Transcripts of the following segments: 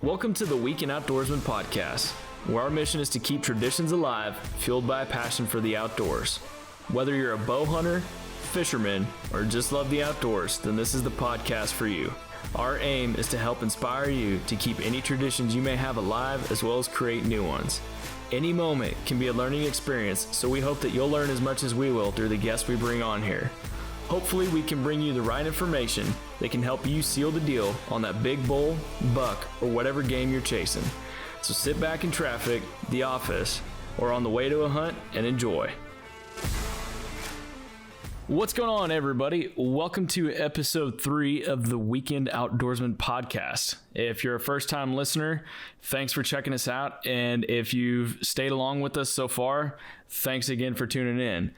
Welcome to the Weekend Outdoorsman podcast, where our mission is to keep traditions alive, fueled by a passion for the outdoors. Whether you're a bow hunter, fisherman, or just love the outdoors, then this is the podcast for you. Our aim is to help inspire you to keep any traditions you may have alive, as well as create new ones. Any moment can be a learning experience, so we hope that you'll learn as much as we will through the guests we bring on here. Hopefully we can bring you the right information that can help you seal the deal on that big bull, buck, or whatever game you're chasing. So sit back in traffic, the office, or on the way to a hunt and enjoy. What's going on, everybody? Welcome to episode 3 of the Weekend Outdoorsman podcast. If you're a first-time listener, thanks for checking us out. And if you've stayed along with us so far, thanks again for tuning in.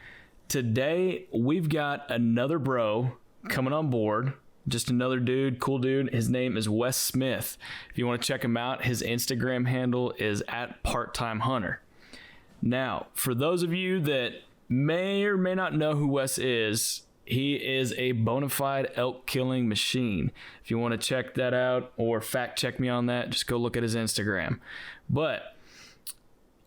Today, we've got another bro coming on board. Just another dude, cool dude. His name is Wes Smith. If you want to check him out, his Instagram handle is @PartTimeHunter. Now, for those of you that may or may not know who Wes is, he is a bona fide elk killing machine. If you want to check that out or fact check me on that, just go look at his Instagram. But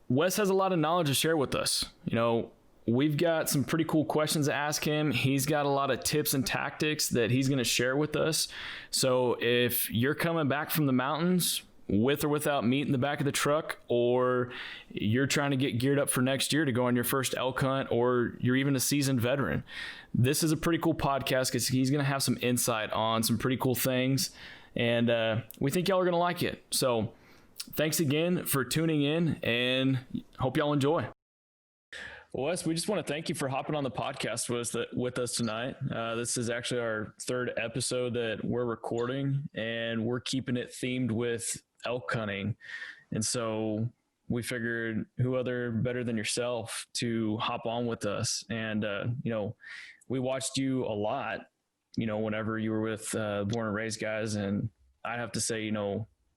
Wes has a lot of knowledge to share with us. You know, we've got some pretty cool questions to ask him. He's got a lot of tips and tactics that he's going to share with us. So if you're coming back from the mountains with or without meat in the back of the truck, or you're trying to get geared up for next year to go on your first elk hunt, or you're even a seasoned veteran, this is a pretty cool podcast because he's going to have some insight on some pretty cool things. And we think y'all are going to like it. So thanks again for tuning in and hope y'all enjoy. Wes, we just want to thank you for hopping on the podcast with us tonight. This is actually our 3rd episode that we're recording, and we're keeping it themed with elk hunting. And so we figured who other better than yourself to hop on with us. And, we watched you a lot, whenever you were with Born and Raised guys. And I have to say,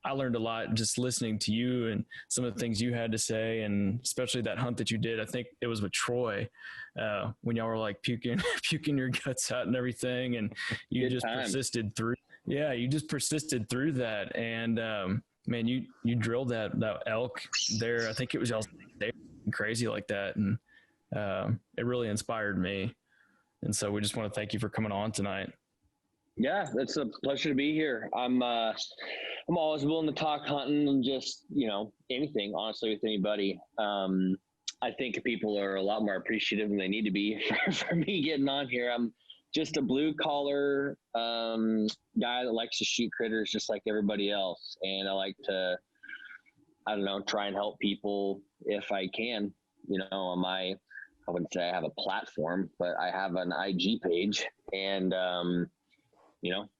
I learned a lot just listening to you and some of the things you had to say, and especially that hunt that you did. I think it was with Troy, when y'all were like puking your guts out and everything, and you just persisted through. Yeah, you just persisted through that, and man, you drilled that elk there. I think it was y'all crazy like that, and it really inspired me. And so we just want to thank you for coming on tonight. Yeah, it's a pleasure to be here. I'm always willing to talk hunting and just, anything, honestly, with anybody. I think people are a lot more appreciative than they need to be for me getting on here. I'm just a blue collar guy that likes to shoot critters just like everybody else. And I like to, try and help people if I can, I wouldn't say I have a platform, but I have an IG page, and,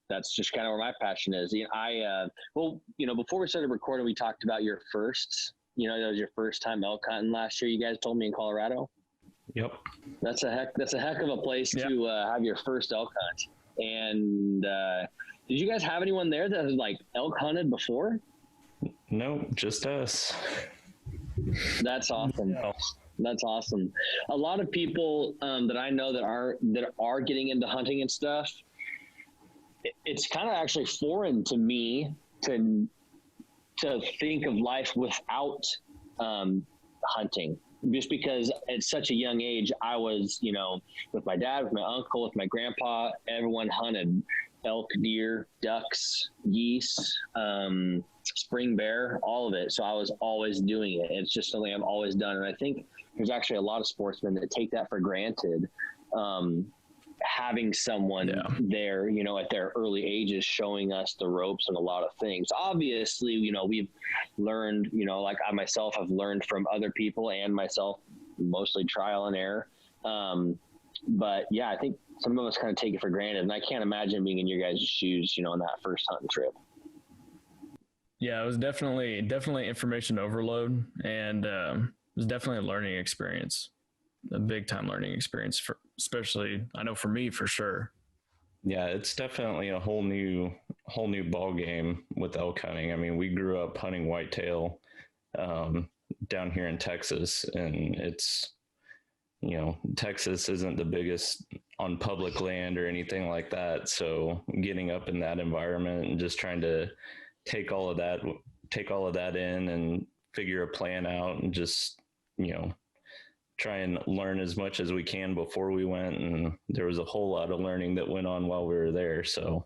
that's just kind of where my passion is. Before we started recording, we talked about your first, that was your first time elk hunting last year. You guys told me in Colorado. Yep. That's a heck of a place to have your first elk hunt. And did you guys have anyone there that has like elk hunted before? No, just us. That's awesome. No. That's awesome. A lot of people that I know that are getting into hunting and stuff, it's kind of actually foreign to me to think of life without hunting, just because at such a young age, I was, with my dad, with my uncle, with my grandpa, everyone hunted elk, deer, ducks, geese, spring bear, all of it. So I was always doing it. It's just something I've always done. And I think there's actually a lot of sportsmen that take that for granted. Having someone there, at their early ages, showing us the ropes and a lot of things. Obviously, we've learned, like I myself have learned from other people and myself, mostly trial and error. But yeah, I think some of us kind of take it for granted, and I can't imagine being in your guys' shoes, on that first hunting trip. Yeah, it was definitely information overload, and it was definitely a learning experience. A big time learning experience, especially I know for me, for sure. Yeah, it's definitely a whole new ball game with elk hunting. I mean, we grew up hunting whitetail down here in Texas, and it's, Texas isn't the biggest on public land or anything like that. So getting up in that environment and just trying to take all of that take all of that in and figure a plan out and just, try and learn as much as we can before we went. And there was a whole lot of learning that went on while we were there. So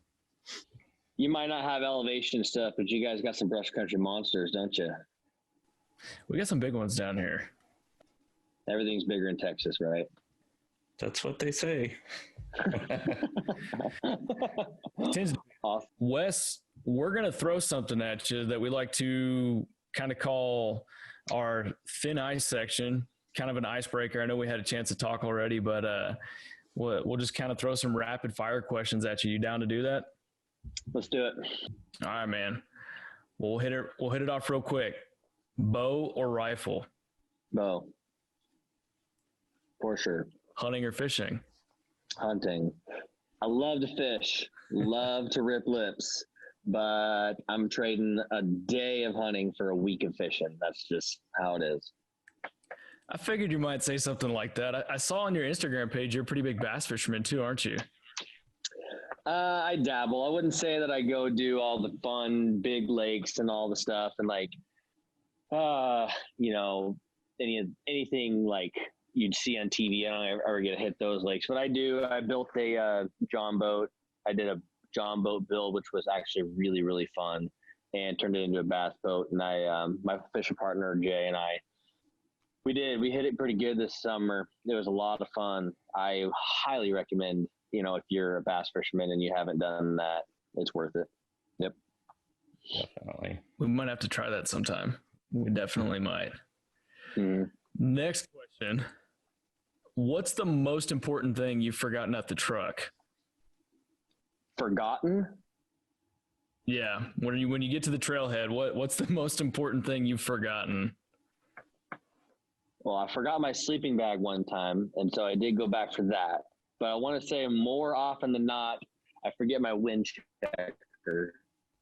you might not have elevation stuff, but you guys got some brush country monsters, don't you? We got some big ones down here. Everything's bigger in Texas, right? that's what they say. Awesome. Wes, we're going to throw something at you that we like to kind of call our thin ice section, kind of an icebreaker. I know we had a chance to talk already, but we'll just kind of throw some rapid fire questions at you. You down to do that? Let's do it. All right, man. We'll hit it off real quick. Bow or rifle? Bow. For sure. Hunting or fishing? Hunting. I love to fish, love to rip lips, but I'm trading a day of hunting for a week of fishing. That's just how it is. I figured you might say something like that. I saw on your Instagram page you're a pretty big bass fisherman too, aren't you? I dabble. I wouldn't say that I go do all the fun big lakes and all the stuff and anything like you'd see on TV. I don't ever get to hit those lakes, but I do. I built a John boat. I did a John boat build, which was actually really, really fun, and turned it into a bass boat. And my fishing partner Jay and I, we hit it pretty good this summer. It was a lot of fun. I highly recommend, if you're a bass fisherman and you haven't done that, it's worth it. Yep. Definitely. We might have to try that sometime. We definitely might. Mm-hmm. Next question. What's the most important thing you've forgotten at the truck? Forgotten? Yeah. When you get to the trailhead, what's the most important thing you've forgotten? Well, I forgot my sleeping bag one time, and so I did go back for that. But I want to say more often than not, I forget my wind checker,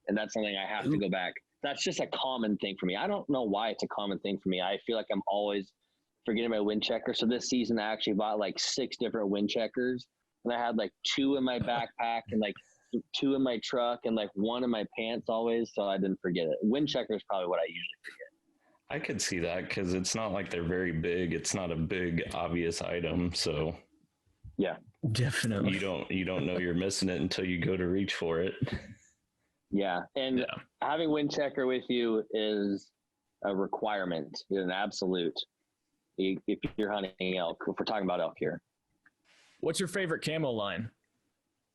and that's something I have to go back. That's just a common thing for me. I don't know why it's a common thing for me. I feel like I'm always forgetting my wind checker. So this season, I actually bought 6 different wind checkers, and I had 2 in my backpack and 2 in my truck and 1 in my pants always, so I didn't forget it. Wind checker is probably what I usually forget. I could see that because it's not like they're very big. It's not a big obvious item, so yeah, definitely. You don't know you're missing it until you go to reach for it. Yeah, and having wind checker with you is a requirement. It's an absolute. If you're hunting elk, if we're talking about elk here. What's your favorite camo line?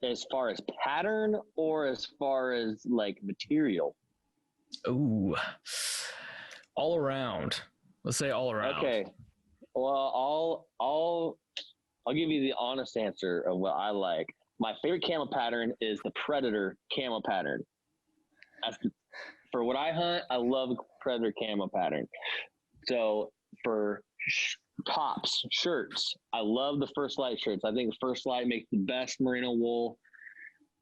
As far as pattern or as far as material? Ooh, all around. Let's say all around. Okay. Well, I'll give you the honest answer of what I like. My favorite camo pattern is the Predator camo pattern. For what I hunt, I love Predator camo pattern. So for tops, shirts, I love the First Light shirts. I think First Light makes the best merino wool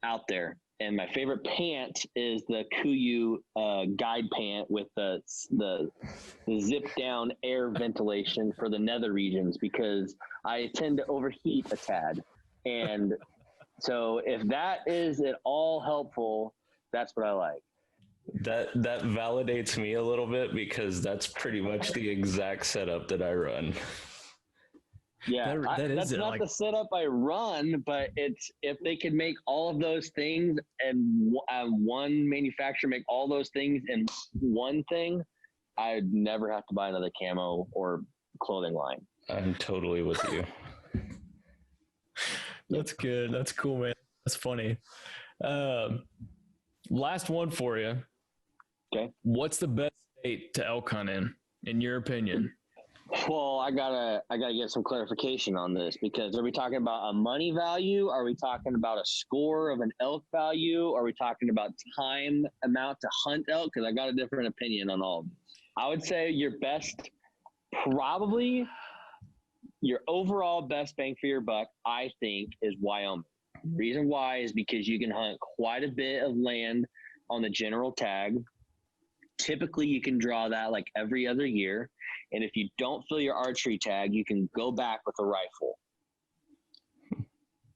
out there. And my favorite pant is the Kuiu guide pant with the zip down air ventilation for the nether regions, because I tend to overheat a tad. And so if that is at all helpful, that's what I like. That validates me a little bit because that's pretty much the exact setup that I run. Yeah, that's not the setup I run, but it's if they could make all of those things and one manufacturer make all those things in one thing, I'd never have to buy another camo or clothing line. I'm totally with you. That's good. That's cool, man. That's funny. Last one for you. Okay. What's the best state to elk hunt in your opinion? Well, I gotta get some clarification on this, because are we talking about a money value? Are we talking about a score of an elk value? Are we talking about time amount to hunt elk? Because I got a different opinion on all of them. I would say your best, probably your overall best bang for your buck, I think, is Wyoming. The reason why is because you can hunt quite a bit of land on the general tag. Typically, you can draw that every other year. And if you don't fill your archery tag, you can go back with a rifle.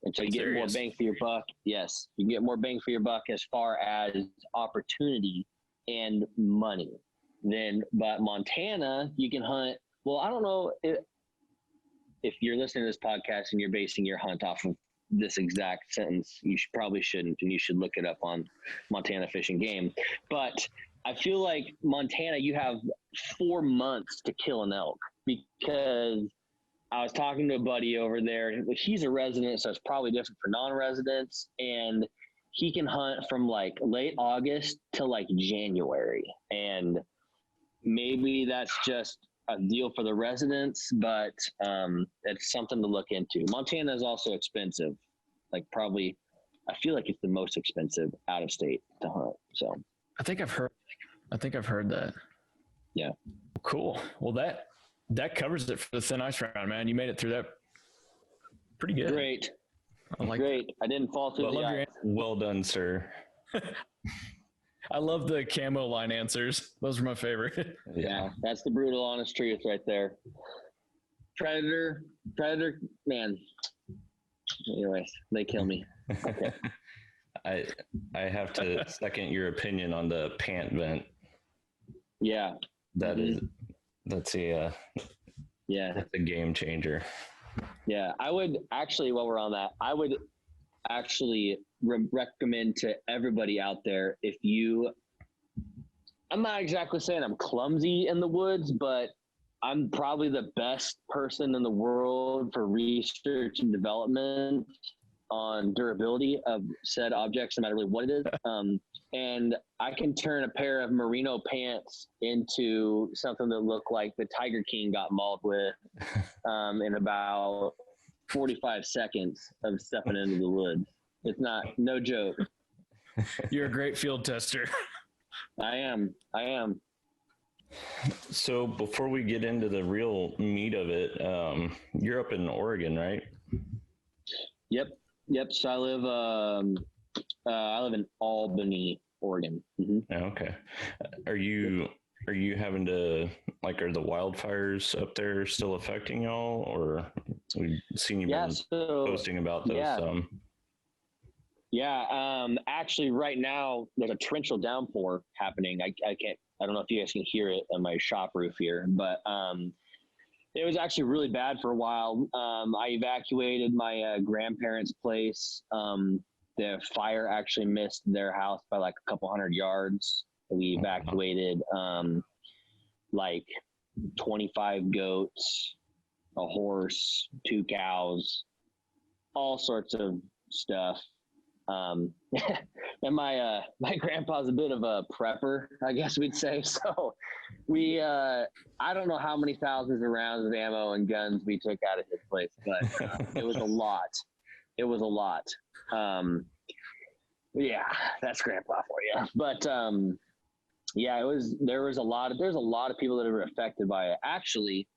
And so you get more bang for your buck. Yes, you can get more bang for your buck as far as opportunity and money. But Montana, you can hunt. Well, I don't know if you're listening to this podcast and you're basing your hunt off of this exact sentence, you probably shouldn't, and you should look it up on Montana Fish and Game. But I feel like Montana, you have 4 months to kill an elk, because I was talking to a buddy over there. He's a resident, so it's probably different for non-residents, and he can hunt from like late August to like January. And maybe that's just a deal for the residents, but it's something to look into. Montana is also expensive. Like probably, I feel like it's the most expensive out of state to hunt. So I think I've heard that. Yeah. Cool. Well, that covers it for the thin ice round, man. You made it through that pretty good. Great. Great. I didn't fall through the ice. Well done, sir. I love the camo line answers. Those are my favorite. Yeah, that's the brutal, honest truth right there. Predator, man. Anyways, they kill me. Okay. I have to second your opinion on the pant vent. Yeah. That's a game changer. Yeah, I would actually, while we're on that, I would actually recommend to everybody out there, I'm not exactly saying I'm clumsy in the woods, but I'm probably the best person in the world for research and development on durability of said objects, no matter really what it is. And I can turn a pair of merino pants into something that looked like the Tiger King got mauled with in about 45 seconds of stepping into the woods. It's no joke. You're a great field tester. I am. So before we get into the real meat of it, you're up in Oregon, right? Yep. So I live in Albany, Oregon. Mm-hmm. Okay. Are you having to, like, are the wildfires up there still affecting y'all, or we've seen you posting about those? Actually right now there's a torrential downpour happening. I don't know if you guys can hear it on my shop roof here, but it was actually really bad for a while. I evacuated my grandparents' place. The fire actually missed their house by like a couple hundred yards. We evacuated like 25 goats, a horse, 2 cows, all sorts of stuff. And my grandpa's a bit of a prepper, I guess we'd say. So we, I don't know how many thousands of rounds of ammo and guns we took out of his place, but it was a lot. Yeah, that's grandpa for you. But there's a lot of people that are affected by it. Actually,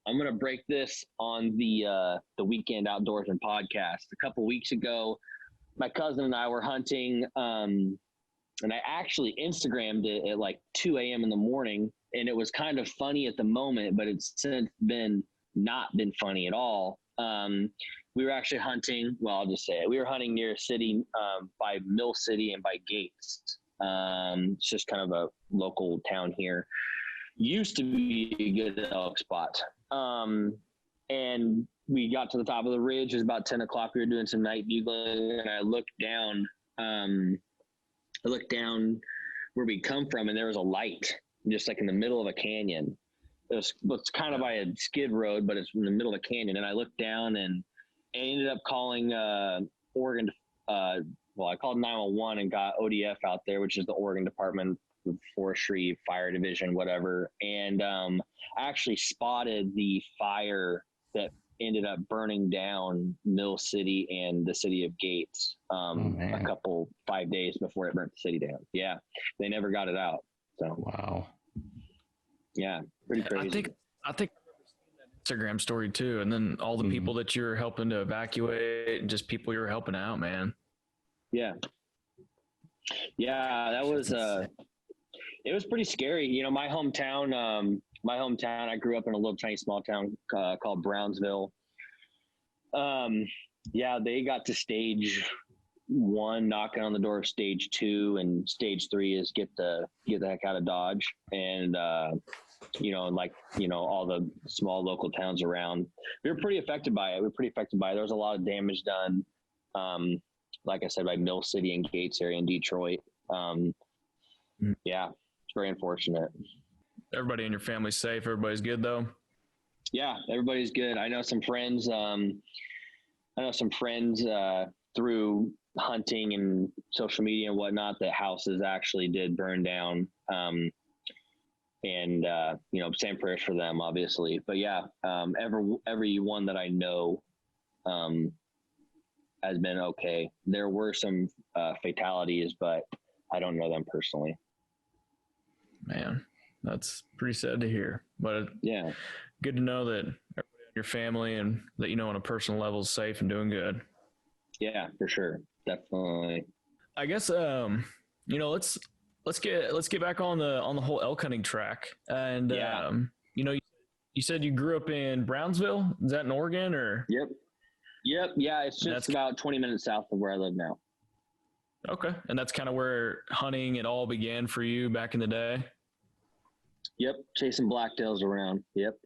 I'm going to break this on the Weekend Outdoorsman podcast. A couple weeks ago, my cousin and I were hunting, and I actually Instagrammed it at like 2 a.m. in the morning, and it was kind of funny at the moment, but it's since not been funny at all. We were actually hunting. Well, I'll just say it. We were hunting near a city by Mill City and by Gates. It's just kind of a local town here. Used to be a good elk spot. And we got to the top of the ridge. It was about 10 o'clock. We were doing some night bugling, and I looked down. Where we come from, and there was a light just like in the middle of a canyon. It's kind of by a skid road, but it's in the middle of a canyon. And I looked down, and I ended up calling Oregon. I called 911 and got ODF out there, which is the Oregon Department of Forestry, Fire Division, whatever. And I actually spotted the fire that ended up burning down Mill City and the city of Gates a couple 5 days before it burnt the city down. Yeah, they never got it out. So wow. Yeah, pretty crazy. I think Instagram story too, and then all the people that you're helping to evacuate, and just people you're helping out, man. Yeah, that was it was pretty scary. You know, my hometown. I grew up in a little tiny small town called Brownsville. They got to stage one, knocking on the door of stage 2, and stage 3 is get the heck out of Dodge. And, all the small local towns around, we were pretty affected by it. There was a lot of damage done. Like I said, by Mill City and Gates area in Detroit. Yeah, it's very unfortunate. Everybody in your family's safe. Everybody's good though. Yeah, everybody's good. I know some friends. Through hunting and social media and whatnot, that houses actually did burn down. Same prayers for them, obviously. But yeah, everyone that I know has been okay. There were some fatalities, but I don't know them personally. Man, that's pretty sad to hear. But yeah, good to know that everybody in your family and that on a personal level is safe and doing good. Yeah, for sure, definitely. I guess let's get back on the whole elk hunting track. And you said you grew up in Brownsville. Is that in Oregon or? Yep. Yeah, it's just about 20 minutes south of where I live now. Okay, and that's kind of where hunting it all began for you back in the day. Yep, chasing blacktails around. Yep.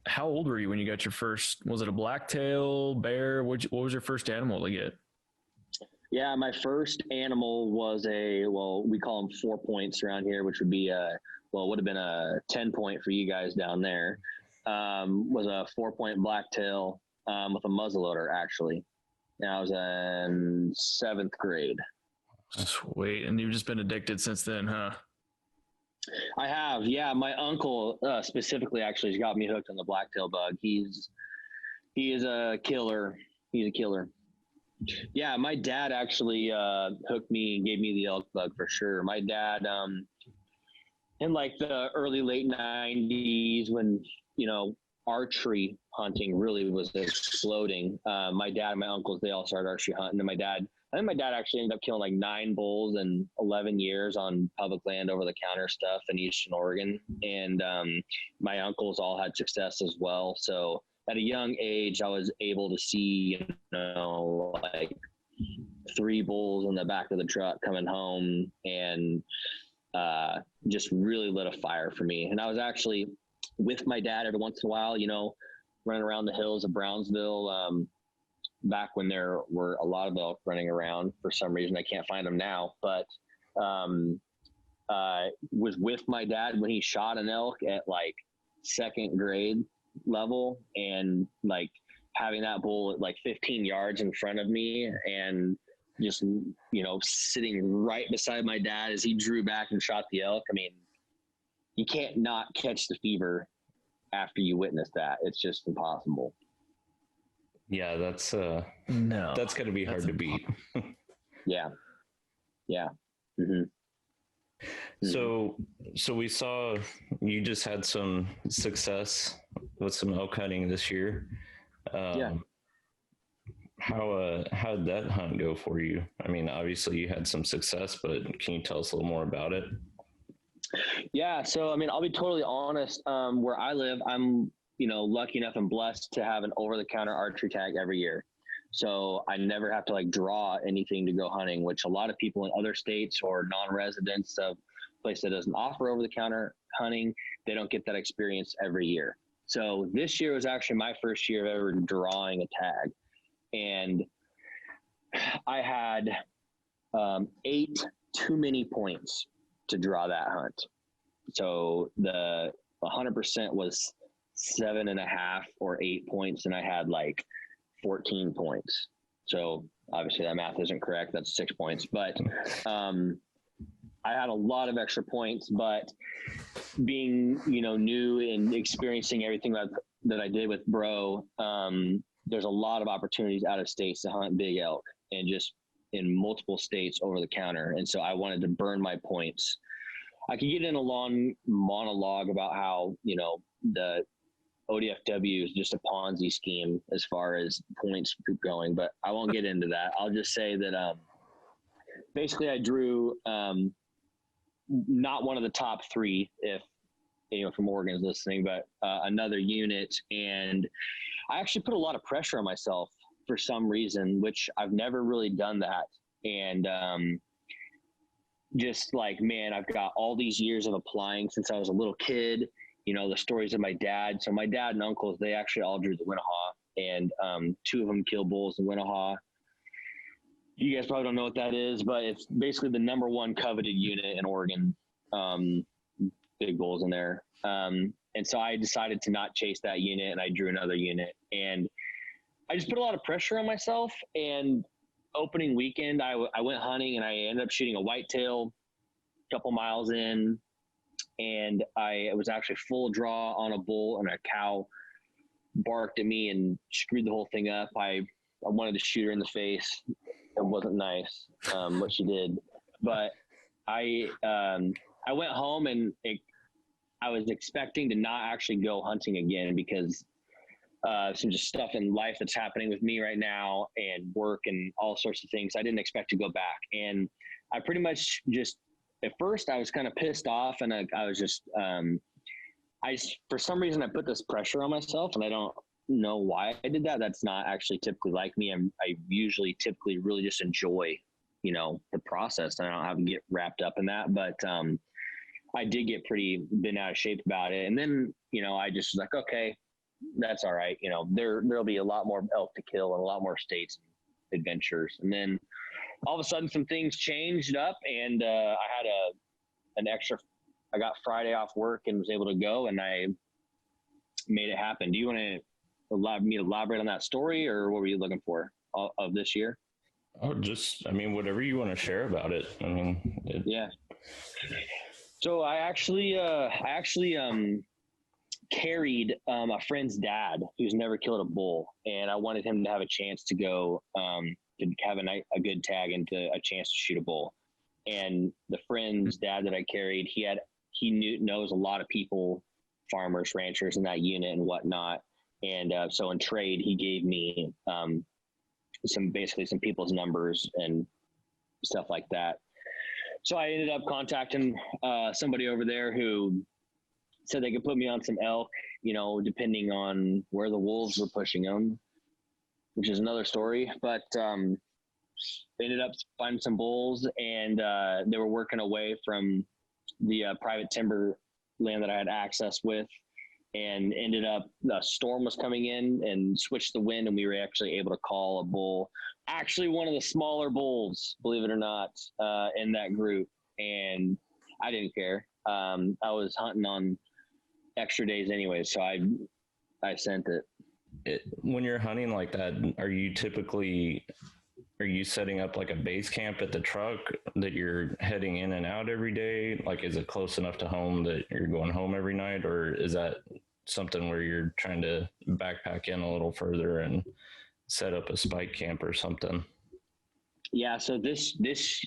How old were you when you got your first? Was it a blacktail, bear? What was your first animal to get? Yeah, my first animal was we call them 4 points around here, which would be would have been a 10 point for you guys down there. Was a 4 point blacktail with a muzzleloader, actually. And I was in 7th grade. Sweet. And you've just been addicted since then, huh? I have. Yeah. My uncle specifically actually has got me hooked on the blacktail bug. He is a killer. He's a killer. Yeah. My dad actually hooked me and gave me the elk bug for sure. My dad, in like the early late 90s when, archery hunting really was exploding. My dad and my uncles, they all started archery hunting. And I think my dad actually ended up killing like 9 bulls in 11 years on public land over the counter stuff in Eastern Oregon. And my uncles all had success as well. So at a young age, I was able to see, like 3 bulls in the back of the truck coming home, and just really lit a fire for me. And I was actually with my dad every once in a while, running around the hills of Brownsville, back when there were a lot of elk running around. For some reason, I can't find them now, but was with my dad when he shot an elk at like 2nd grade level, and like having that bull at like 15 yards in front of me, and just, sitting right beside my dad as he drew back and shot the elk. I mean, you can't not catch the fever after you witness that. It's just impossible. Yeah, that's that's got to be hard to beat. Yeah. Mm-hmm. So we saw you just had some success with some elk hunting this year. Yeah. How did that hunt go for you? I mean, obviously you had some success, but can you tell us a little more about it? Yeah. So, I mean, I'll be totally honest. Where I live, I'm, lucky enough and blessed to have an over-the-counter archery tag every year. So I never have to like draw anything to go hunting, which a lot of people in other states or non-residents of a place that doesn't offer over-the-counter hunting, they don't get that experience every year. So this year was actually my first year of ever drawing a tag. And I had 8 too many points to draw that hunt. So the 100% was 7.5 or 8 points, and I had like 14 points. So obviously that math isn't correct. That's 6 points, but I had a lot of extra points. But being new and experiencing everything that I did with Bro, there's a lot of opportunities out of states to hunt big elk, and just in multiple states over the counter. And so I wanted to burn my points. I could get in a long monologue about how, the ODFW is just a Ponzi scheme as far as points going, but I won't get into that. I'll just say that basically I drew not one of the top 3, if from Oregon's listening, but another unit. And I actually put a lot of pressure on myself for some reason, which I've never really done that And just like, man, I've got all these years of applying since I was a little kid, you know, the stories of my dad. So my dad and uncles, they actually all drew the Winnahaw, and 2 of them kill bulls in Winnahaw. You guys probably don't know what that is, but it's basically the number 1 coveted unit in Oregon. Big bulls in there. And so I decided to not chase that unit, and I drew another unit. And I just put a lot of pressure on myself. And opening weekend, I went hunting, and I ended up shooting a whitetail a couple miles in. And it was actually full draw on a bull, and a cow barked at me and screwed the whole thing up. I wanted to shoot her in the face. It wasn't nice what she did, but I went home, and I was expecting to not actually go hunting again because some just stuff in life that's happening with me right now, and work and all sorts of things. I didn't expect to go back. And I pretty much just, at first I was kind of pissed off, and I was just, for some reason I put this pressure on myself, and I don't know why I did that. That's not actually typically like me. I usually typically really just enjoy, you know, the process, and I don't have to get wrapped up in that. But I did get pretty bent out of shape about it. And then, you know, I just was like, okay, that's all right. You know, there'll be a lot more elk to kill and a lot more states and adventures. And then all of a sudden some things changed up, and I had I got Friday off work and was able to go, and I made it happen. Do you want to allow me to elaborate on that story, or what were you looking for of this year? Oh, just, I mean, whatever you want to share about it. I mean, yeah. So I actually carried a friend's dad who's never killed a bull, and I wanted him to have a chance to go to have a good tag and a chance to shoot a bull. And the friend's dad that I carried, he knows a lot of people, farmers, ranchers in that unit and whatnot. And so in trade, he gave me some people's numbers and stuff like that. So I ended up contacting somebody over there who said they could put me on some elk, you know, depending on where the wolves were pushing them, which is another story. But ended up finding some bulls, and they were working away from the private timber land that I had access with, and ended up, the storm was coming in and switched the wind, and we were actually able to call a bull, actually one of the smaller bulls, believe it or not, in that group. And I didn't care. I was hunting on extra days anyway, so I sent it. When you're hunting like that, are you setting up like a base camp at the truck that you're heading in and out every day? Like, is it close enough to home that you're going home every night, or is that something where you're trying to backpack in a little further and set up a spike camp or something? Yeah, so this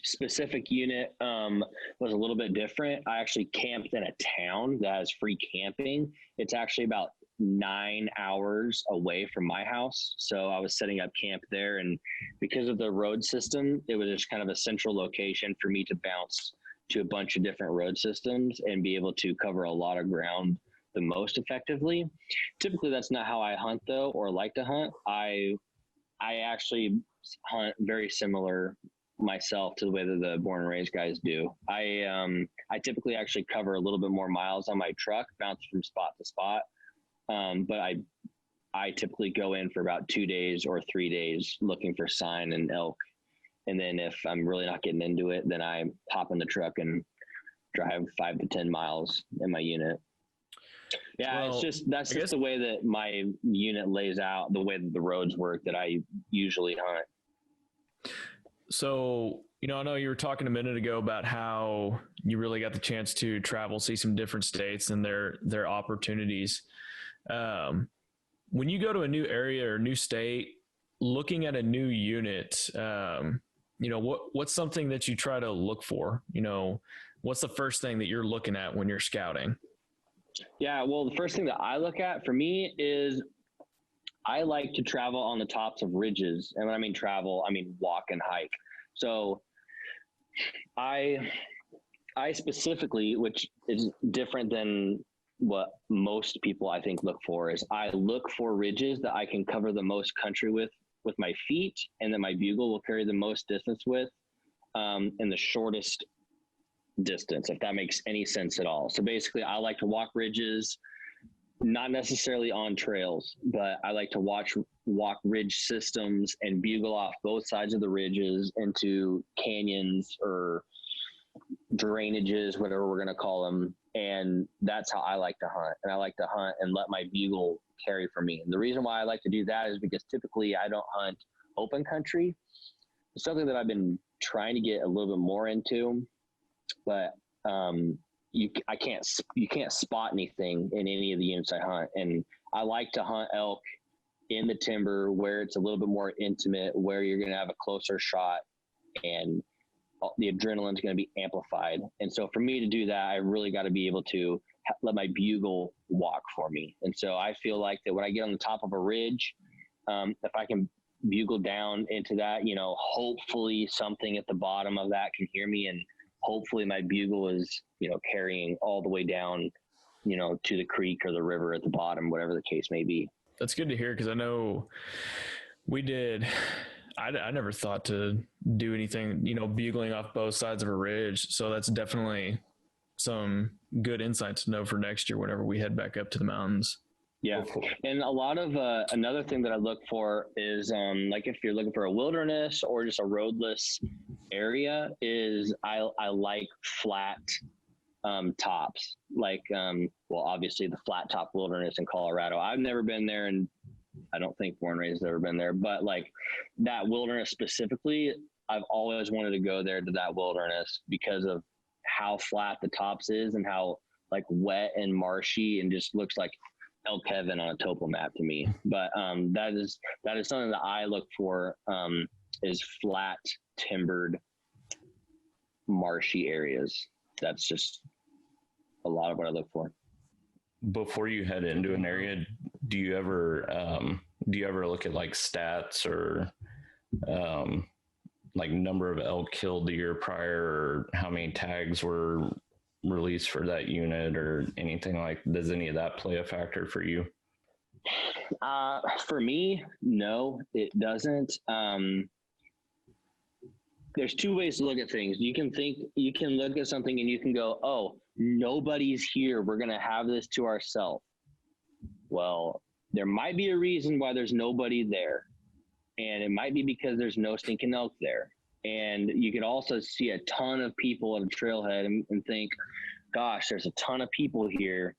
specific unit was a little bit different. I actually camped in a town that has free camping. It's actually about 9 hours away from my house. So I was setting up camp there, and because of the road system, it was just kind of a central location for me to bounce to a bunch of different road systems and be able to cover a lot of ground the most effectively. Typically, that's not how I hunt though, or like to hunt. I actually hunt very similar myself to the way that the born and raised guys do. I typically actually cover a little bit more miles on my truck, bounce from spot to spot. But I typically go in for about 2 days or 3 days looking for sign and elk. And then if I'm really not getting into it, then I hop in the truck and drive 5 to 10 miles in my unit. Yeah, well, that's just the way that my unit lays out, the way that the roads work that I usually hunt. So, you know, I know you were talking a minute ago about how you really got the chance to travel, see some different states and their opportunities. When you go to a new area or new state, looking at a new unit, you know, what's something that you try to look for? You know, what's the first thing that you're looking at when you're scouting? Yeah, well, the first thing that I look at for me is I like to travel on the tops of ridges. And when I mean travel, I mean walk and hike. So I specifically, which is different than what most people I think look for, is I look for ridges that I can cover the most country with my feet, and that my bugle will carry the most distance with in the shortest distance, if that makes any sense at all. So basically, I like to walk ridges, not necessarily on trails, but I like to walk ridge systems and bugle off both sides of the ridges into canyons or drainages, whatever we're going to call them. And that's how I like to hunt. And I like to hunt and let my bugle carry for me. And the reason why I like to do that is because typically I don't hunt open country. It's something that I've been trying to get a little bit more into, but you can't spot anything in any of the units I hunt. And I like to hunt elk in the timber where it's a little bit more intimate, where you're going to have a closer shot and the adrenaline is going to be amplified. And so for me to do that, I really got to be able to let my bugle walk for me. And so I feel like that when I get on the top of a ridge, if I can bugle down into that, hopefully something at the bottom of that can hear me, and hopefully my bugle is, carrying all the way down, to the creek or the river at the bottom, whatever the case may be. That's good to hear, because I know we did. I never thought to do anything, bugling off both sides of a ridge. So that's definitely some good insight to know for next year whenever we head back up to the mountains. Yeah. And a lot of another thing that I look for is like if you're looking for a wilderness or just a roadless area, is I like flat tops, like obviously the flat top wilderness in Colorado. I've never been there, and I don't think Born Raised has ever been there, but like that wilderness specifically, I've always wanted to go there to that wilderness because of how flat the tops is and how like wet and marshy and just looks like elk heaven on a topo map to me. But that is something that I look for, is flat timbered marshy areas. That's just a lot of what I look for. Before you head into an area, do you ever look at like stats or like number of elk killed the year prior, or how many tags were released for that unit, or anything like? Does any of that play a factor for you? For me, no, it doesn't. There's two ways to look at things. You can look at something and you can go, oh, nobody's here, we're going to have this to ourselves. Well, there might be a reason why there's nobody there. And it might be because there's no stinking elk there. And you could also see a ton of people at a trailhead and think, gosh, there's a ton of people here.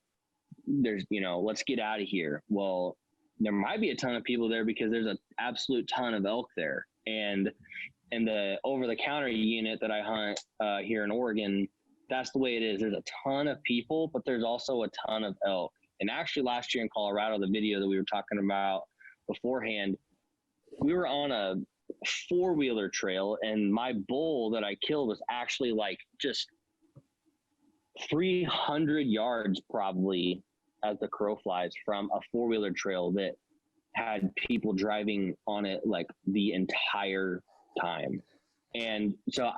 There's, let's get out of here. Well, there might be a ton of people there because there's an absolute ton of elk there. And in the over-the-counter unit that I hunt here in Oregon, that's the way it is. There's a ton of people, but there's also a ton of elk. And actually last year in Colorado, the video that we were talking about beforehand, we were on a 4-wheeler trail, and my bull that I killed was actually like just 300 yards probably as the crow flies from a 4-wheeler trail that had people driving on it like the entire time. And so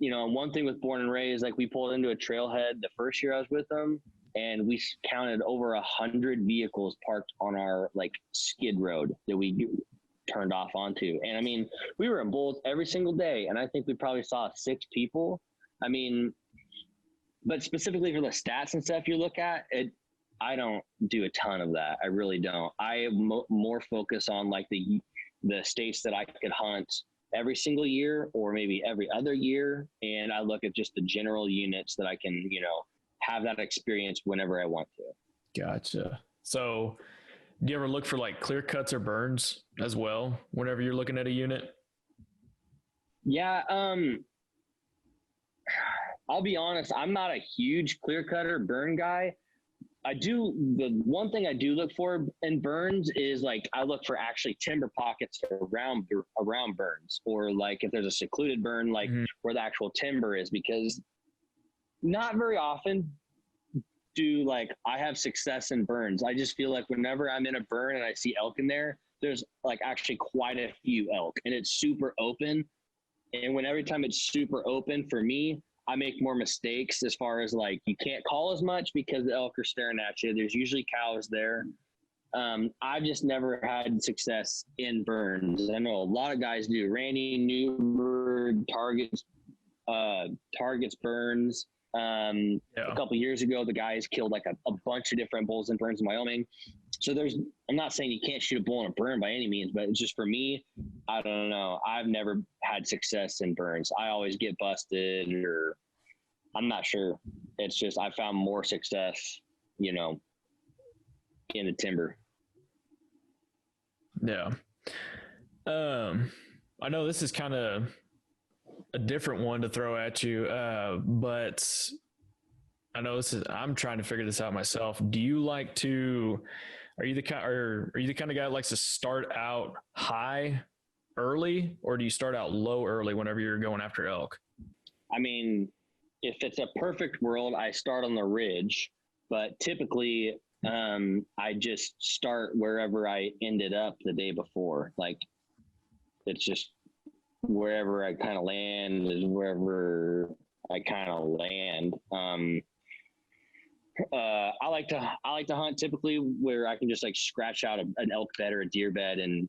one thing with Born and Raised, like we pulled into a trailhead the first year I was with them, and we counted over 100 vehicles parked on our like skid road that we turned off onto. And I mean, we were in bulls every single day, and I think we probably saw 6 people. I mean, but specifically for the stats and stuff you look at it, I don't do a ton of that. I really don't. I more focus on like the states that I could hunt every single year or maybe every other year. And I look at just the general units that I can, have that experience whenever I want to. Gotcha. So do you ever look for like clear cuts or burns as well whenever you're looking at a unit? Yeah. I'll be honest, I'm not a huge clear cutter burn guy. The one thing I do look for in burns is like, I look for actually timber pockets around burns, or like if there's a secluded burn, like where the actual timber is, because not very often do I have success in burns. I just feel like whenever I'm in a burn and I see elk in there, there's like actually quite a few elk, and it's super open. And every time it's super open, for me, I make more mistakes as far as like, you can't call as much because the elk are staring at you. There's usually cows there. I've just never had success in burns. I know a lot of guys do. Randy Newberg Buford, targets burns. A couple years ago, the guys killed like a bunch of different bulls and burns in Wyoming. So I'm not saying you can't shoot a bull in a burn by any means, but it's just for me, I don't know. I've never had success in burns. I always get busted, or I'm not sure. It's just, I found more success, in the timber. Yeah. I know this is kind of a different one to throw at you, but I know I'm trying to figure this out myself. Are you the kind of guy that likes to start out high early, or do you start out low early whenever you're going after elk? I mean, if it's a perfect world, I start on the ridge, but typically, I just start wherever I ended up the day before. Like, it's just wherever I kind of land is wherever I kind of land. I like to hunt typically where I can just like scratch out an elk bed or a deer bed and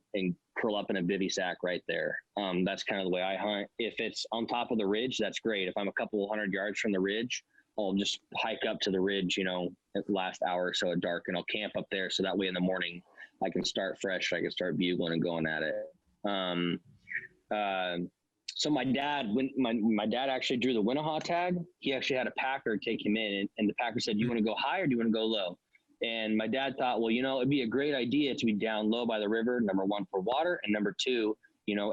curl up in a bivy sack right there. That's kind of the way I hunt. If it's on top of the ridge, that's great. If I'm a couple 100 yards from the ridge, I'll just hike up to the ridge, at the last hour or so at dark, and I'll camp up there. So that way in the morning I can start fresh. I can start bugling and going at it. So my dad, when my dad actually drew the Winnahaw tag, he actually had a packer take him in, and the packer said, "Do you want to go high or do you want to go low?" And my dad thought, well, it'd be a great idea to be down low by the river, number one, for water, and number two,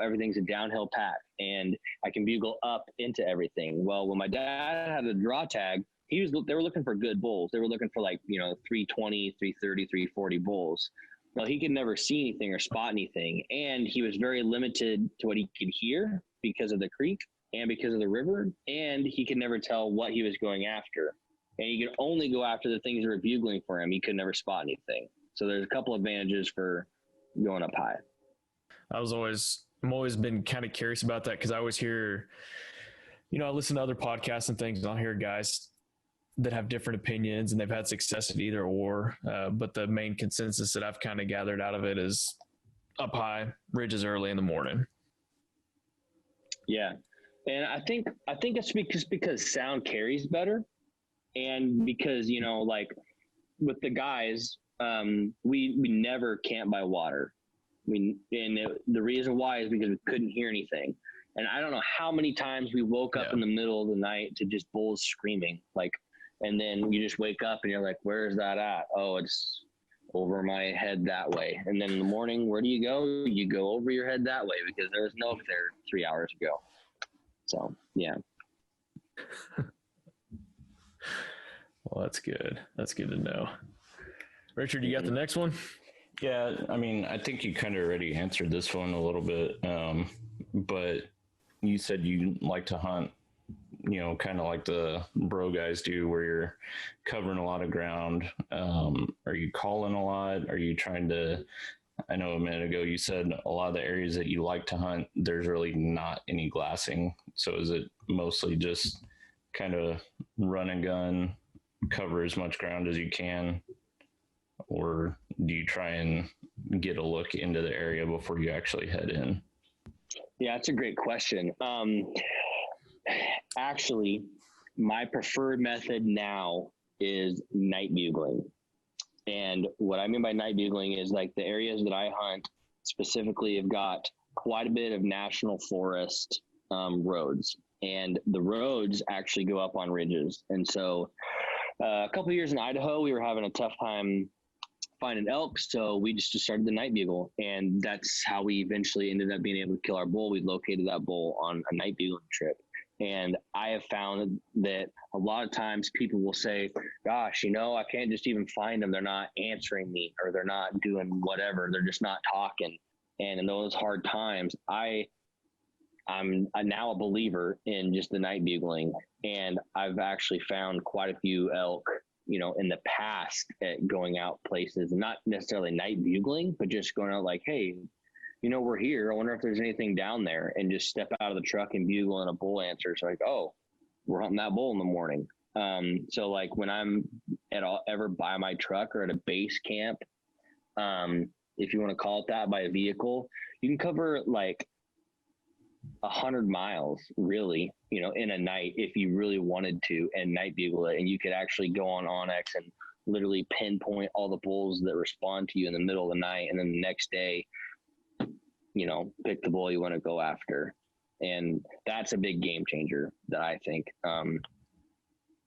everything's a downhill pack and I can bugle up into everything. Well, when my dad had a draw tag, they were looking for good bulls. They were looking for 320, 330, 340 bulls. Well, he could never see anything or spot anything. And he was very limited to what he could hear because of the creek and because of the river. And he could never tell what he was going after. And he could only go after the things that were bugling for him. He could never spot anything. So there's a couple advantages for going up high. I'm always been kind of curious about that, because I always hear, I listen to other podcasts and things, and I'll hear guys that have different opinions and they've had success at either or. But the main consensus that I've kind of gathered out of it is up high, ridges early in the morning. Yeah. And I think it's because sound carries better. And because, with the guys, we never camp by water. The reason why is because we couldn't hear anything. And I don't know how many times we woke up in the middle of the night to just bulls screaming, and then you just wake up and you're like, where is that at? Oh, it's over my head that way. And then in the morning, where do you go? You go over your head that way because there was no elk there 3 hours ago. So, yeah. Well, that's good. That's good to know. Richard, you got the next one? Yeah, I mean, I think you kind of already answered this one a little bit, but you said you like to hunt, kind of like the bro guys do, where you're covering a lot of ground. Are you calling a lot? Are you trying to, I know a minute ago you said a lot of the areas that you like to hunt, there's really not any glassing. So is it mostly just kind of run and gun, cover as much ground as you can? Or do you try and get a look into the area before you actually head in? Yeah, that's a great question. Actually, my preferred method now is night bugling. And what I mean by night bugling is the areas that I hunt specifically have got quite a bit of national forest roads. And the roads actually go up on ridges. And so a couple of years in Idaho, we were having a tough time finding elk, so we just started the night bugle, and that's how we eventually ended up being able to kill our bull. We located that bull on a night bugling trip, and I have found that a lot of times people will say, gosh, I can't just even find them. They're not answering me, or they're not doing whatever. They're just not talking. And in those hard times, I'm now a believer in just the night bugling, and I've actually found quite a few elk in the past at going out places, not necessarily night bugling, but just going out hey, we're here. I wonder if there's anything down there, and just step out of the truck and bugle, and a bull answers oh, we're hunting that bull in the morning. So when I'm ever by my truck or at a base camp, if you want to call it that, by a vehicle, you can cover 100 miles really, in a night, if you really wanted to, and night bugle it. And you could actually go on Onyx and literally pinpoint all the bulls that respond to you in the middle of the night. And then the next day, pick the bull you want to go after. And that's a big game changer that I think,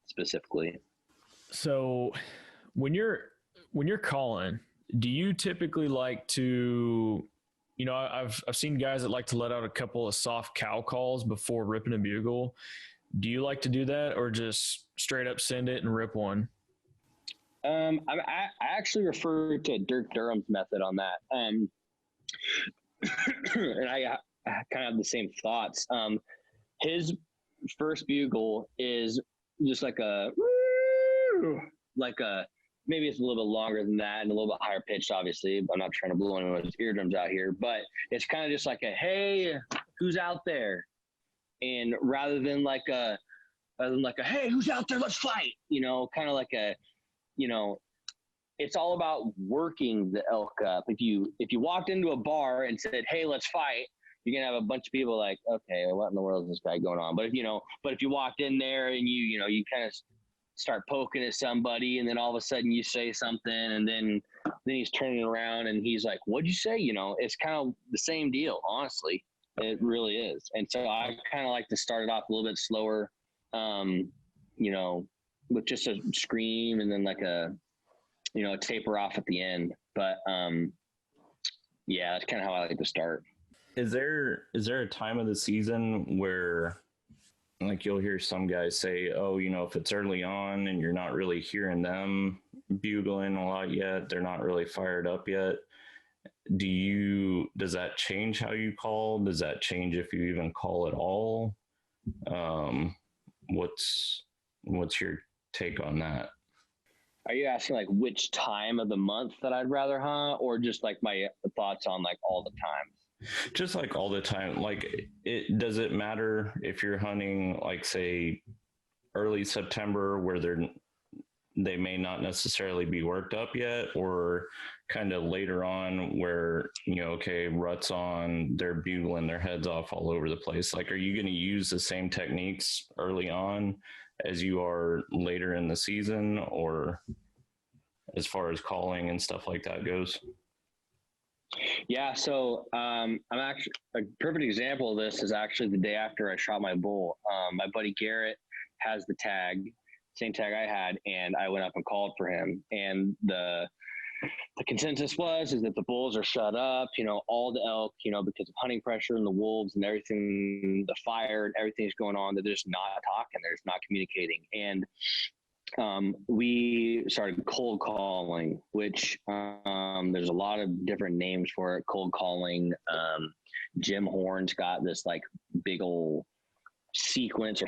specifically. So when you're calling, do you typically like to, I've seen guys that like to let out a couple of soft cow calls before ripping a bugle. Do you like to do that, or just straight up send it and rip one? I actually refer to Dirk Durham's method on that. And I kind of have the same thoughts. His first bugle is just like maybe it's a little bit longer than that and a little bit higher pitched, obviously. I'm not trying to blow anyone's eardrums out here, but it's kind of just like a, hey, who's out there? And rather than like a, hey, who's out there? Let's fight, kind of like a, it's all about working the elk up. If you walked into a bar and said, hey, let's fight, you're going to have a bunch of people like, okay, what in the world is this guy going on? But if you walked in there and you kind of start poking at somebody, and then all of a sudden you say something, and then he's turning around and he's like, what'd you say? It's kind of the same deal, honestly. It really is. And so I kind of like to start it off a little bit slower, with just a scream and then like a taper off at the end. But yeah, that's kind of how I like to start. Is there a time of the season where, like, you'll hear some guys say, oh, if it's early on and you're not really hearing them bugling a lot yet, they're not really fired up yet, does that change how you call? Does that change if you even call at all? What's your take on that? Are you asking like which time of the month that I'd rather hunt, or just like my thoughts on like all the times? Just like all the time. Like, does it matter if you're hunting, like, say, early September, where they may not necessarily be worked up yet, or kind of later on where, okay, rut's on, they're bugling their heads off all over the place? Like, are you going to use the same techniques early on as you are later in the season, or as far as calling and stuff like that goes? Yeah, so I'm actually, a perfect example of this is actually the day after I shot my bull. My buddy Garrett has the tag, same tag I had, and I went up and called for him. And the consensus is that the bulls are shut up, all the elk, because of hunting pressure and the wolves and everything, the fire and everything's going on, that they're just not talking, they're just not communicating. And we started cold calling, which there's a lot of different names for it. Cold calling. Jim Horn's got this like big old sequence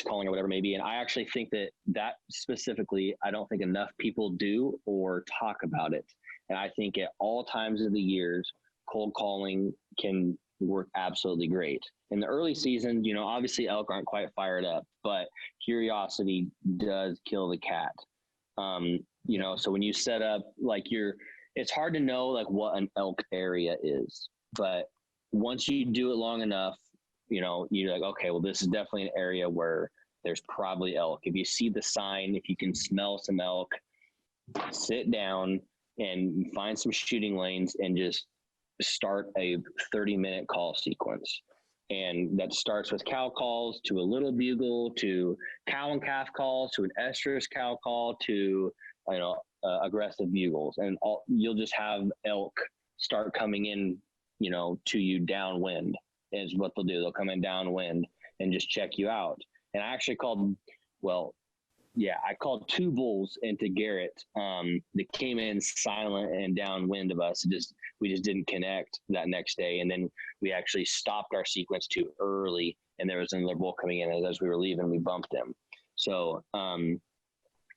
calling or whatever it may be. And I actually think that specifically, I don't think enough people do or talk about it. And I think at all times of the years, cold calling can work absolutely great. In the early season, obviously elk aren't quite fired up, but curiosity does kill the cat. So when you set up it's hard to know like what an elk area is, but once you do it long enough, you're like, okay, well, this is definitely an area where there's probably elk. If you see the sign, if you can smell some elk, sit down and find some shooting lanes and just start a 30-minute call sequence. And that starts with cow calls to a little bugle to cow and calf calls to an estrus cow call to aggressive bugles, and you'll just have elk start coming in, to you downwind is what they'll do. They'll come in downwind and just check you out. And I actually called 2 bulls into Garrett that came in silent and downwind of us. We just didn't connect that next day. And then we actually stopped our sequence too early, and there was another bull coming in, and as we were leaving, we bumped him. So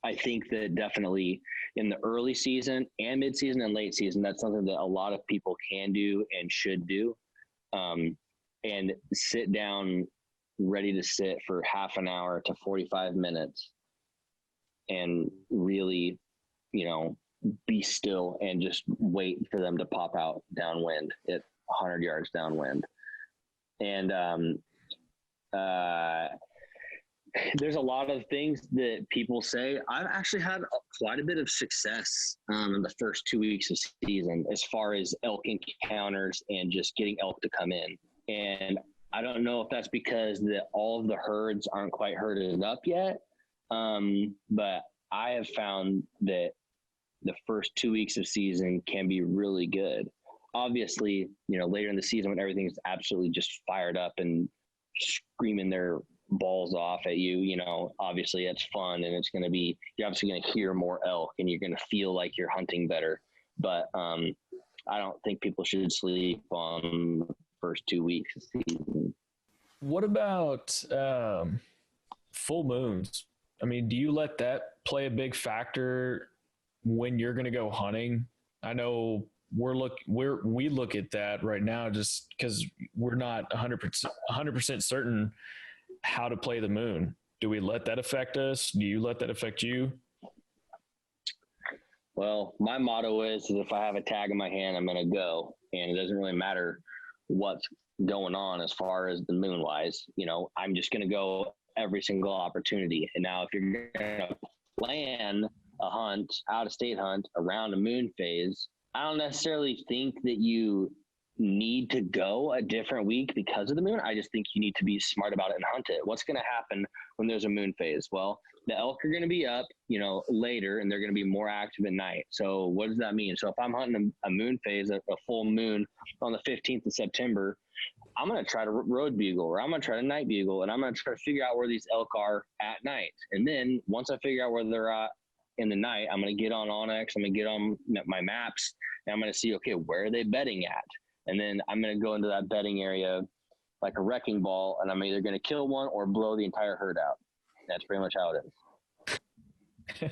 I think that definitely in the early season and mid-season and late season, that's something that a lot of people can do and should do. And sit down ready to sit for half an hour to 45 minutes and really, be still and just wait for them to pop out downwind at 100 yards downwind. And there's a lot of things that people say. I've actually had quite a bit of success in the first 2 weeks of season as far as elk encounters and just getting elk to come in. And I don't know if that's because all of the herds aren't quite herded up yet, but I have found that the first 2 weeks of season can be really good. Obviously, later in the season when everything's absolutely just fired up and screaming their balls off at you, obviously it's fun, and you're obviously going to hear more elk and you're going to feel like you're hunting better. But I don't think people should sleep on the first 2 weeks of season. What about full moons? I mean, do you let that play a big factor when you're going to go hunting? I know we look at that right now just because we're not 100% certain how to play the moon. Do we let that affect us? Do you let that affect you? Well, my motto is if I have a tag in my hand, I'm going to go, and it doesn't really matter what's going on as far as the moon wise. I'm just going to go every single opportunity. And now if you're going to plan a hunt, out of state hunt around a moon phase, I don't necessarily think that you need to go a different week because of the moon. I just think you need to be smart about it and hunt it. What's going to happen when there's a moon phase? Well, the elk are going to be up, later, and they're going to be more active at night. So what does that mean? So if I'm hunting a moon phase, a full moon on the 15th of September, I'm going to try to road bugle, or I'm going to try to night bugle, and I'm going to try to figure out where these elk are at night. And then once I figure out where they're at in the night, I'm going to get on Onyx, I'm going to get on my maps, and I'm going to see, okay, where are they bedding at? And then I'm going to go into that bedding area like a wrecking ball, and I'm either going to kill one or blow the entire herd out. That's pretty much how it is.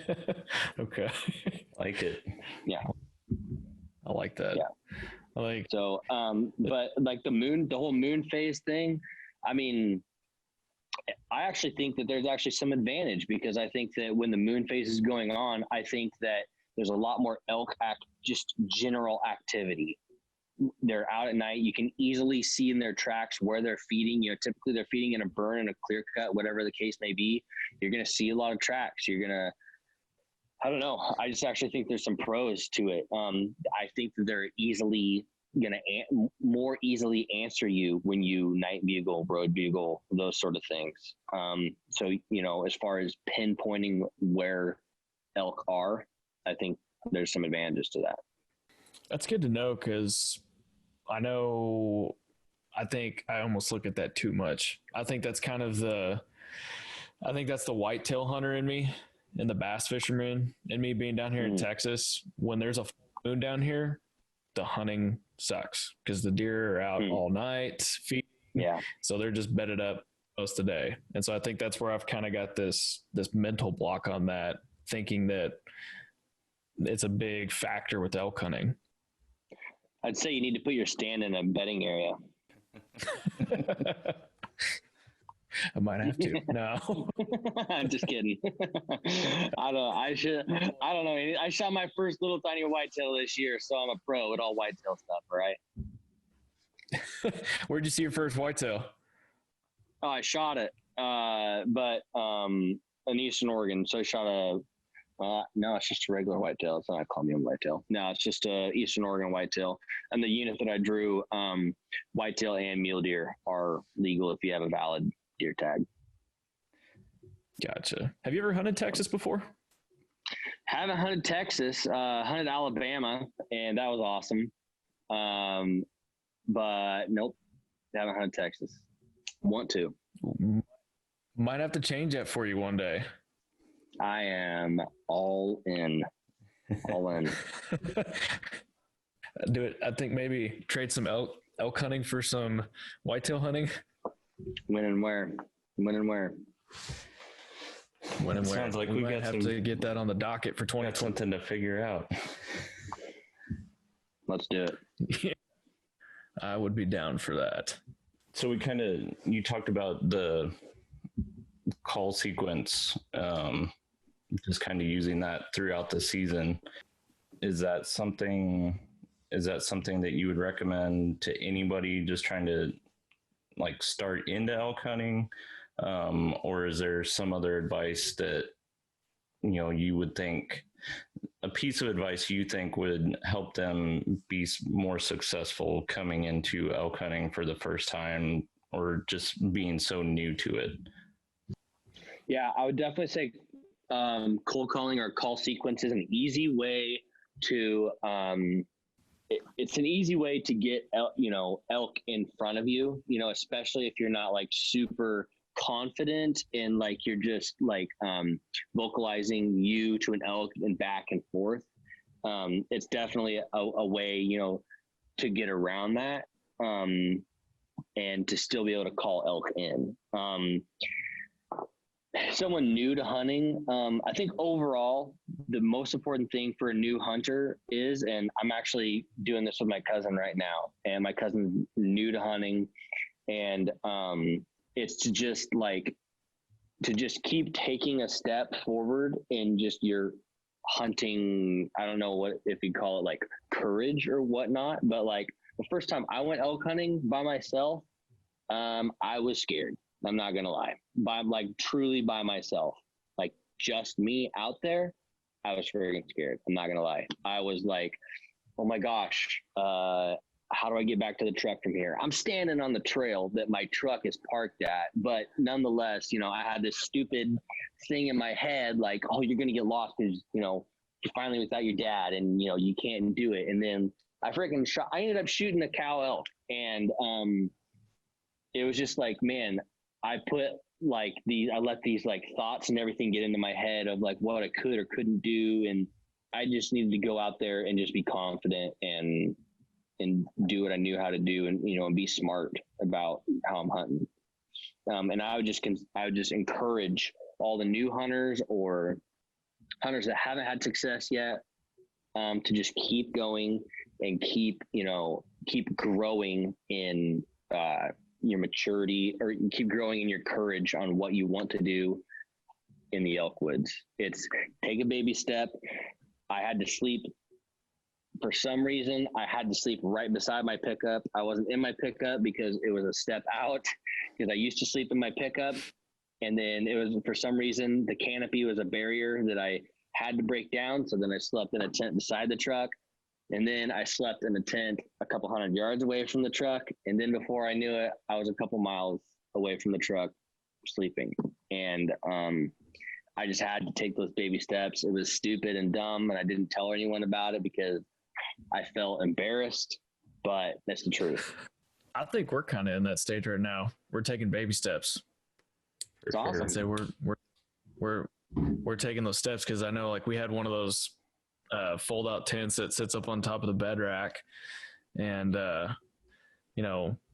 Okay. Like it. Yeah. I like that. Yeah. So, but like the whole moon phase thing, I mean, I actually think that there's actually some advantage, because I think that when the moon phase is going on, I think that there's a lot more elk just general activity. They're out at night. You can easily see in their tracks where they're feeding. Typically they're feeding in a burn, in a clear cut, whatever the case may be. You're going to see a lot of tracks. I don't know. I just actually think there's some pros to it. I think that they're more easily answer you when you night bugle, road bugle, those sort of things. So, as far as pinpointing where elk are, I think there's some advantages to that. That's good to know, because I think I almost look at that too much. I think that's kind of that's the whitetail hunter in me and the bass fisherman in me being down here in Texas. When there's a full moon down here, the hunting sucks because the deer are out all night feeding. Yeah. So they're just bedded up most of the day. And so I think that's where I've kind of got this mental block on that, thinking that it's a big factor with elk hunting. I'd say you need to put your stand in a bedding area. I might have to. No. I'm just kidding. I don't know. I don't know. I shot my first little tiny whitetail this year, so I'm a pro at all whitetail stuff, right? Where'd you see your first whitetail? Oh, I shot it, but in Eastern Oregon. So I shot no, it's just a regular whitetail. It's not a Columbian whitetail. No, it's just a Eastern Oregon whitetail. And the unit that I drew, whitetail and mule deer are legal if you have a valid deer tag. Gotcha. Have you ever hunted Texas before? Haven't hunted Texas, hunted Alabama, and that was awesome. But nope, haven't hunted Texas. Want to. Might have to change that for you one day. I am all in. All in. Do it. I think maybe trade some elk hunting for some whitetail hunting. When and where? When and where? When and where? Sounds like we might have to get that on the docket for 2020. Something to figure out. Let's do it. I would be down for that. So you talked about the call sequence, just kind of using that throughout the season. Is that something that you would recommend to anybody just trying to like start into elk hunting, or is there some other advice that you would think, a piece of advice you think would help them be more successful coming into elk hunting for the first time, or just being so new to it? Yeah, I would definitely say cold calling or call sequence is an easy way to it's an easy way to get elk in front of you, especially if you're not like super confident in like you're just like vocalizing you to an elk and back and forth. It's definitely a way to get around that and to still be able to call elk in. Someone new to hunting, I think overall the most important thing for a new hunter is, and I'm actually doing this with my cousin right now, and my cousin's new to hunting, and it's to just keep taking a step forward in just your hunting. I don't know what, if you call it like courage or whatnot, but like the first time I went elk hunting by myself, I was scared. I'm not going to lie, truly by myself, like just me out there. I was freaking scared. I'm not going to lie. I was like, oh my gosh, how do I get back to the truck from here? I'm standing on the trail that my truck is parked at, but nonetheless, I had this stupid thing in my head, like, oh, you're going to get lost because, you're finally without your dad and, you can't do it. And then I ended up shooting a cow elk, and it was just like, man, I let these like thoughts and everything get into my head of like what I could or couldn't do. And I just needed to go out there and just be confident and do what I knew how to do, and, and be smart about how I'm hunting. And I would just encourage all the new hunters or hunters that haven't had success yet, to just keep going and keep growing in, your maturity, or keep growing in your courage on what you want to do in the elk woods. It's take a baby step. I had to sleep, for some reason, I had to sleep right beside my pickup. I wasn't in my pickup because it was a step out, because I used to sleep in my pickup. And then it was, for some reason, the canopy was a barrier that I had to break down. So then I slept in a tent beside the truck. And then I slept in a tent a couple 100 yards away from the truck. And then before I knew it, I was a couple miles away from the truck sleeping. And I just had to take those baby steps. It was stupid and dumb, and I didn't tell anyone about it because I felt embarrassed, but that's the truth. I think we're kind of in that stage right now. We're taking baby steps. It's awesome. I'd say we're taking those steps, because I know like we had one of those fold out tents that sits up on top of the bed rack, and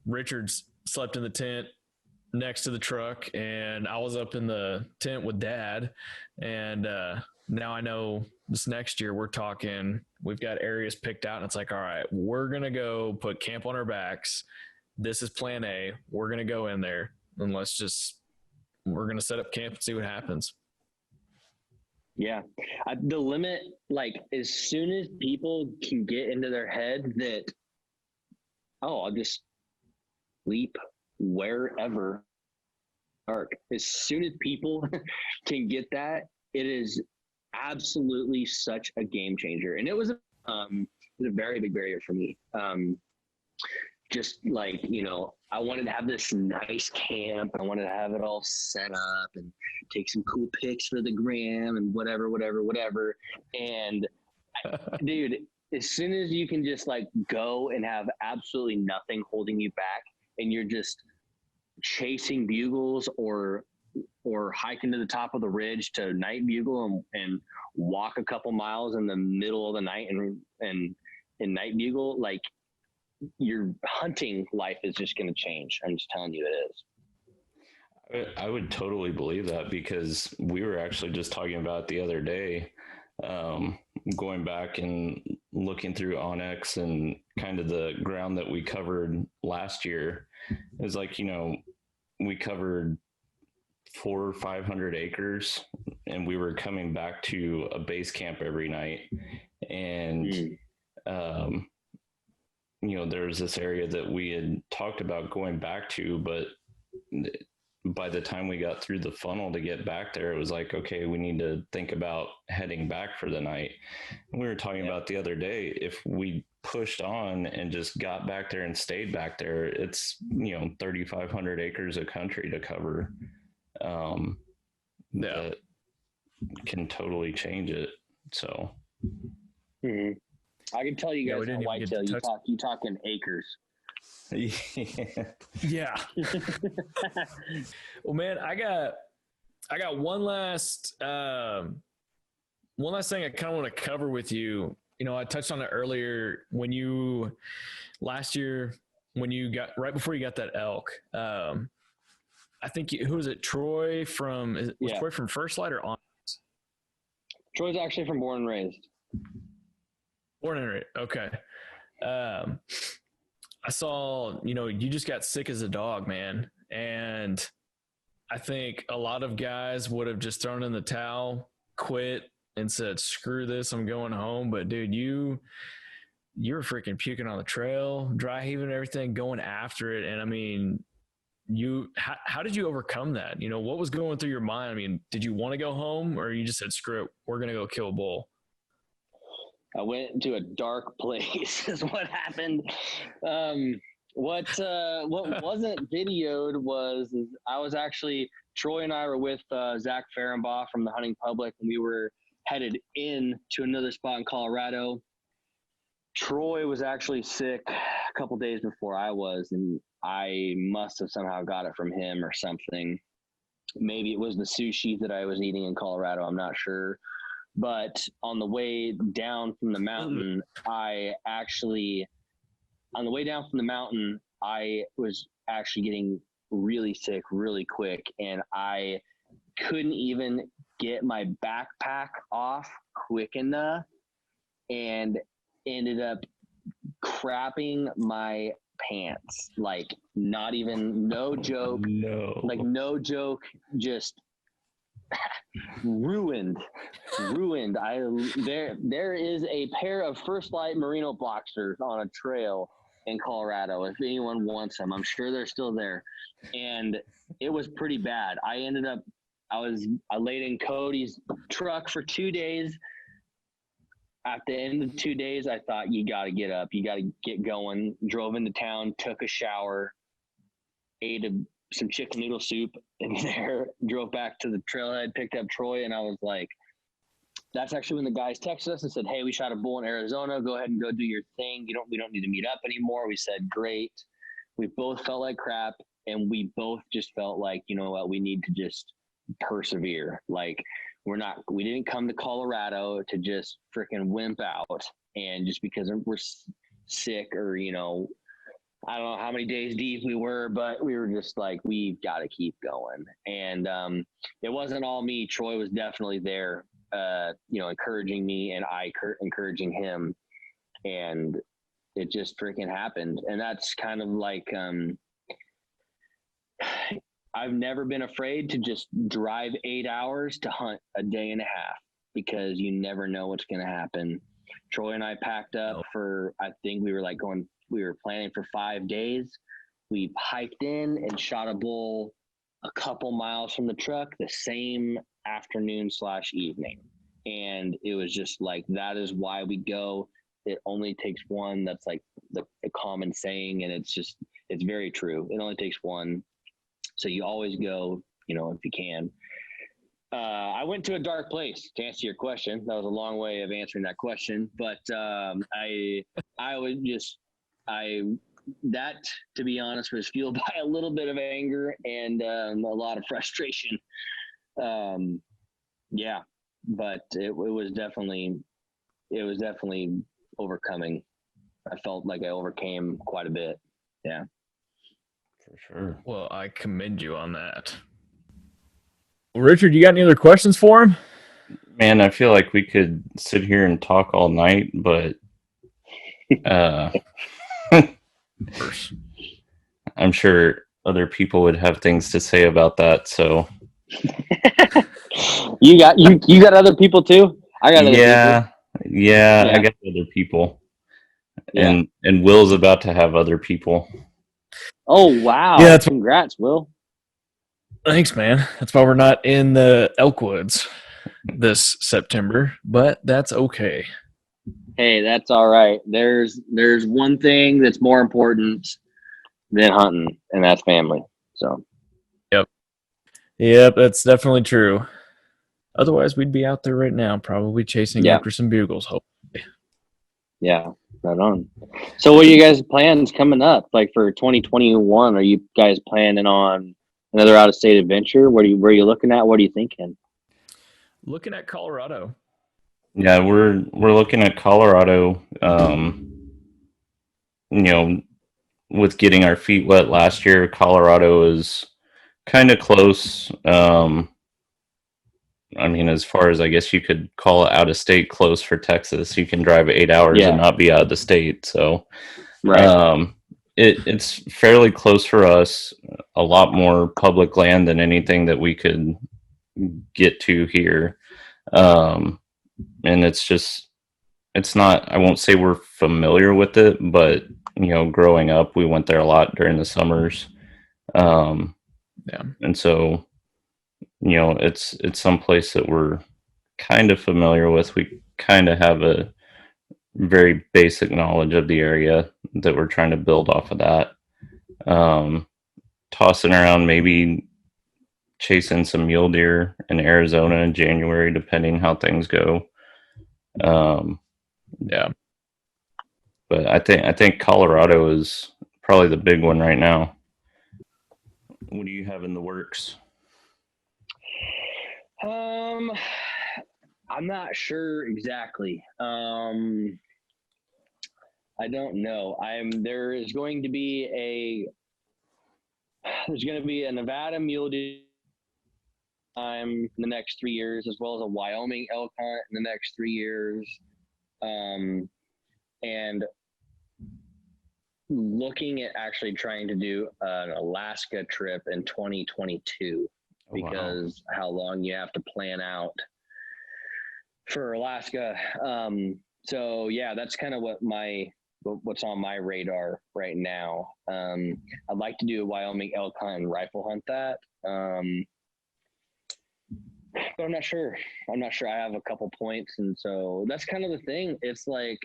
Richard's slept in the tent next to the truck, and I was up in the tent with Dad, and now I know this next year we've got areas picked out, and it's like, all right, we're gonna go put camp on our backs. This is plan A. We're gonna go in there, and we're gonna set up camp and see what happens. Yeah. The limit, like as soon as people can get into their head that, oh, I'll just sleep wherever dark. As soon as people can get that, it is absolutely such a game changer. And it was a very big barrier for me. Just like, I wanted to have this nice camp. I wanted to have it all set up and take some cool pics for the gram and whatever. And dude, as soon as you can just like go and have absolutely nothing holding you back, and you're just chasing bugles or hiking to the top of the ridge to night bugle and walk a couple miles in the middle of the night and night bugle, like, your hunting life is just going to change. I'm just telling you, it is. I would totally believe that, because we were actually just talking about it the other day, going back and looking through Onyx and kind of the ground that we covered last year. It was like, we covered 400 or 500 acres, and we were coming back to a base camp every night. And, there's this area that we had talked about going back to, but by the time we got through the funnel to get back there, it was like, okay, we need to think about heading back for the night. And we were talking about the other day, if we pushed on and just got back there and stayed back there, it's 3,500 acres of country to cover. That can totally change it. So I can tell you guys on whitetail, you talk in acres. Yeah. Well, man, I got one last thing I kind of want to cover with you. I touched on it earlier last year when you got right before you got that elk. I think who was it? Troy from Troy from First Light or on? Troy's actually from Born and Raised. Born and Raised. Okay. I saw, you just got sick as a dog, man. And I think a lot of guys would have just thrown in the towel, quit, and said, screw this, I'm going home. But, dude, you were freaking puking on the trail, dry heaving everything, going after it. And, I mean, how did you overcome that? What was going through your mind? I mean, did you want to go home, or you just said, screw it, we're going to go kill a bull? I went to a dark place is what happened. What wasn't videoed was I was actually, Troy and I were with Zach Fehrenbaugh from the Hunting Public, and we were headed in to another spot in Colorado. Troy was actually sick a couple days before I was, and I must have somehow got it from him or something. Maybe it was the sushi that I was eating in Colorado. I'm not sure. But on the way down from the mountain, I was actually getting really sick really quick, and I couldn't even get my backpack off quick enough and ended up crapping my pants. Like, not even, no joke. No. Like, no joke, just ruined. There is a pair of First Light merino boxers on a trail in Colorado. If anyone wants them, I'm sure they're still there. And it was pretty bad. I laid in Cody's truck for 2 days. At the end of 2 days, I thought, you got to get up. You got to get going. Drove into town, took a shower, ate some chicken noodle soup in there, drove back to the trailhead, picked up Troy, and I was like, that's actually when the guys texted us and said, hey, we shot a bull in Arizona. Go ahead and go do your thing. We don't need to meet up anymore. We said, great. We both felt like crap, and we both just felt like, you know what, we need to just persevere. Like, we didn't come to Colorado to just freaking wimp out, and just because we're sick or, I don't know how many days deep we were, but we were just like, we've got to keep going. And it wasn't all me. Troy was definitely there, encouraging me, and I encouraging him. And it just freaking happened. And that's kind of like, I've never been afraid to just drive 8 hours to hunt a day and a half, because you never know what's going to happen. Troy and I packed up for, I think we were planning for 5 days. We hiked in and shot a bull a couple miles from the truck the same afternoon/evening. And it was just like, that is why we go. It only takes one. That's like the common saying. And it's very true. It only takes one. So you always go, if you can. I went to a dark place, to answer your question. That was a long way of answering that question. But that, to be honest, was fueled by a little bit of anger and a lot of frustration. Yeah, but it was definitely overcoming. I felt like I overcame quite a bit. Yeah. For sure. Well, I commend you on that. Richard, you got any other questions for him? Man, I feel like we could sit here and talk all night, but I'm sure other people would have things to say about that. So you got other people too? I got other people. Yeah, I got other people. Yeah. And Will's about to have other people. Oh, wow. Yeah, Congrats, Will. Thanks, man. That's why we're not in the Elkwoods this September, but that's okay. Hey, that's all right. There's one thing that's more important than hunting, and that's family. So Yep, that's definitely true. Otherwise, we'd be out there right now, probably chasing yeah, after some bugles. Hope. yeah, right on. So what are you guys' plans coming up? Like for 2021, are you guys planning on another out of state adventure? Where are you looking at? What are you thinking? Looking at Colorado. Yeah, we're looking at Colorado. You know, with getting our feet wet last year, Colorado is kind of close. I mean, as far as I guess you could call it out of state close for Texas, you can drive 8 hours and Yeah, not be out of the state. So right. um, it's fairly close for us. A lot more public land than anything that we could get to here. Um, and it's not, I won't say we're familiar with it, but growing up, we went there a lot during the summers. Um, Yeah. and so, it's some place that we're kind of familiar with. We kind of have a very basic knowledge of the area that we're trying to build off of that. Um, Tossing around maybe chasing some mule deer in Arizona in January, depending how things go. Yeah. But I think Colorado is probably the big one right now. What do you have in the works? I'm not sure exactly. I don't know. There's going to be a Nevada mule deer in the next 3 years, as well as a Wyoming elk hunt in the next 3 years. And looking at actually trying to do an Alaska trip in 2022 because how long you have to plan out for Alaska. So yeah, that's kind of what's on my radar right now. I'd like to do a Wyoming elk hunt and rifle hunt that. But I'm not sure. I have a couple points, and so that's kind of the thing. It's like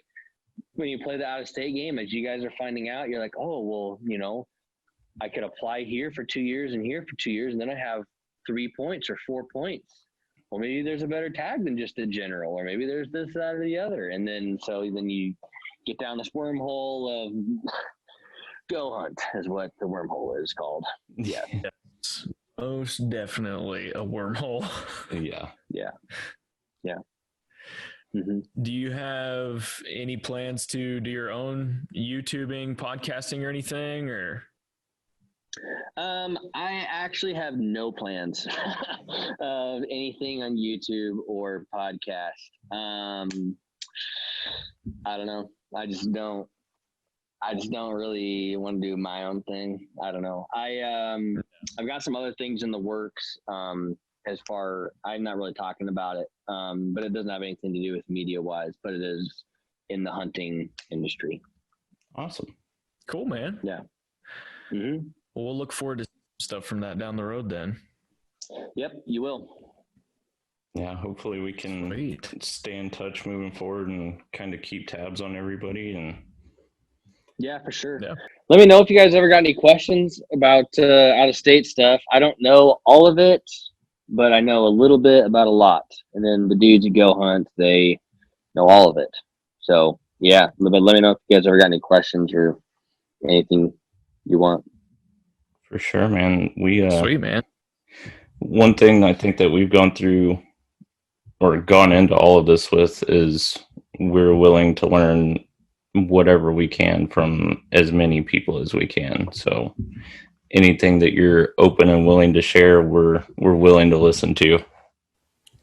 when you play the out of state game, as you guys are finding out, you're like, oh well, I could apply here for 2 years and here for 2 years, and then I have 3 points or 4 points. Well, maybe there's a better tag than just a general, or maybe there's this, that, or the other. And then you get down this wormhole of go hunt is what the wormhole is called. Yeah. Yes. Most definitely a wormhole. Yeah. Yeah. Mm-hmm. Do you have any plans to do your own YouTubing, podcasting, or anything? Or I actually have no plans of anything on YouTube or podcast. I don't know. I just don't really want to do my own thing. I don't know. I've got some other things in the works. I'm not really talking about it. But it doesn't have anything to do with media wise, but it is in the hunting industry. Awesome. Cool, man. Yeah. Mm-hmm. Well, we'll look forward to stuff from that down the road then. Yep, you will. Yeah, hopefully we can stay in touch moving forward and kind of keep tabs on everybody. And yeah, for sure. Yeah. Let me know if you guys ever got any questions about out of state stuff. I don't know all of it, but I know a little bit about a lot. And then the dudes who go hunt, they know all of it. So yeah, let me know if you guys ever got any questions or anything you want. for sure, man. Sweet, man. One thing I think that we've gone through or gone into all of this with is we're willing to learn whatever we can from as many people as we can. So anything that you're open and willing to share, we're willing to listen to.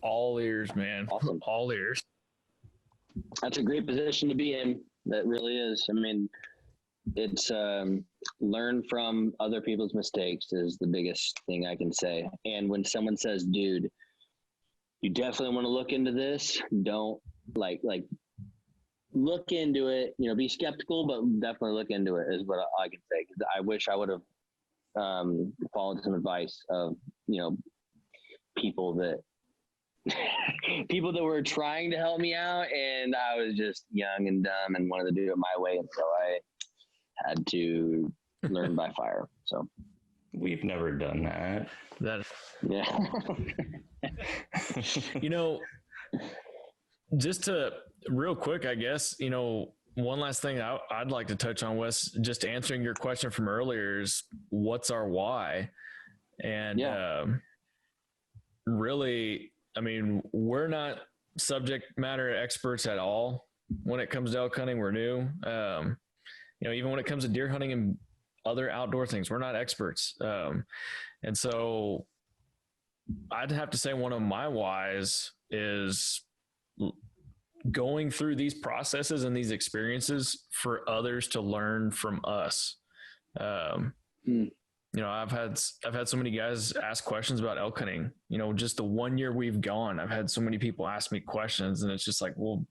All ears, man. Awesome. All ears. That's a great position to be in. That really is. I mean, it's learn from other people's mistakes is the biggest thing I can say. And when someone says, dude, you definitely want to look into this, don't like look into it, be skeptical, but definitely look into it is what I can say. 'Cause I wish I would have followed some advice of, people that were trying to help me out, and I was just young and dumb and wanted to do it my way, and so I had to learn by fire. So we've never done that. Yeah. Just to real quick, I guess, one last thing I'd like to touch on, Wes, just answering your question from earlier is what's our why? And really, I mean, we're not subject matter experts at all. When it comes to elk hunting, we're new. Even when it comes to deer hunting and other outdoor things, we're not experts. And so I'd have to say one of my whys is going through these processes and these experiences for others to learn from us. I've had so many guys ask questions about elk hunting. Just the 1 year we've gone, I've had so many people ask me questions, and it's just like, well,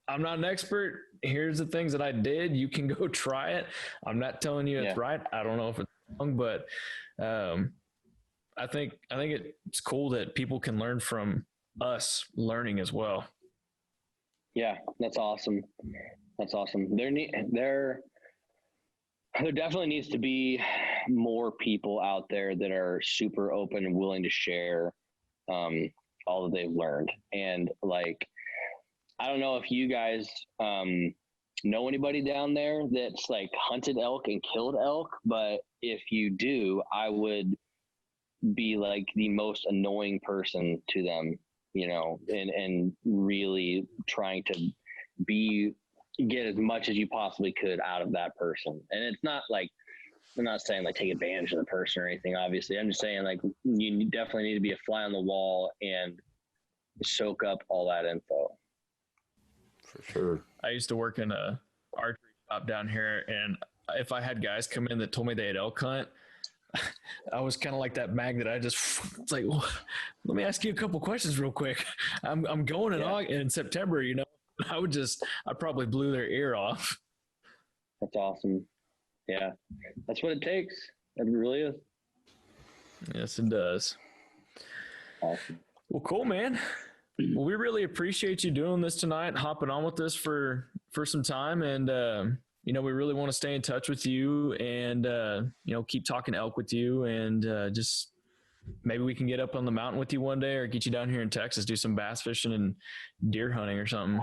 I'm not an expert. Here's the things that I did. You can go try it. I'm not telling you it's right. I don't know if it's wrong, but I think it's cool that people can learn from us learning as well. Yeah, that's awesome. There definitely needs to be more people out there that are super open and willing to share all that they've learned. And like, I don't know if you guys know anybody down there that's like hunted elk and killed elk, but if you do, I would be like the most annoying person to them, and really trying to get as much as you possibly could out of that person. And it's not like, I'm not saying like take advantage of the person or anything, obviously. I'm just saying like you definitely need to be a fly on the wall and soak up all that info. For sure. I used to work in a archery shop down here, and if I had guys come in that told me they had elk hunt, I was kind of like that magnet. It's like, well, let me ask you a couple questions real quick. I'm going in September, I probably blew their ear off. That's awesome. Yeah, that's what it takes. It really is. Yes, it does. Awesome. Well, cool, man. Well, we really appreciate you doing this tonight, hopping on with us for some time. And, we really want to stay in touch with you and, keep talking elk with you, and just maybe we can get up on the mountain with you one day, or get you down here in Texas, do some bass fishing and deer hunting or something.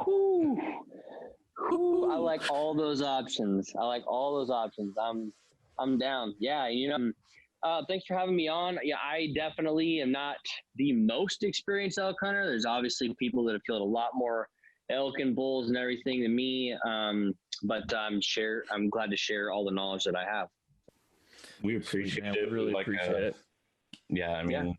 Whew. I like all those options. I'm down. Yeah. Thanks for having me on. Yeah, I definitely am not the most experienced elk hunter. There's obviously people that have killed a lot more elk and bulls and everything than me. But I'm glad to share all the knowledge that I have. We appreciate it. We really appreciate it. Yeah. I mean,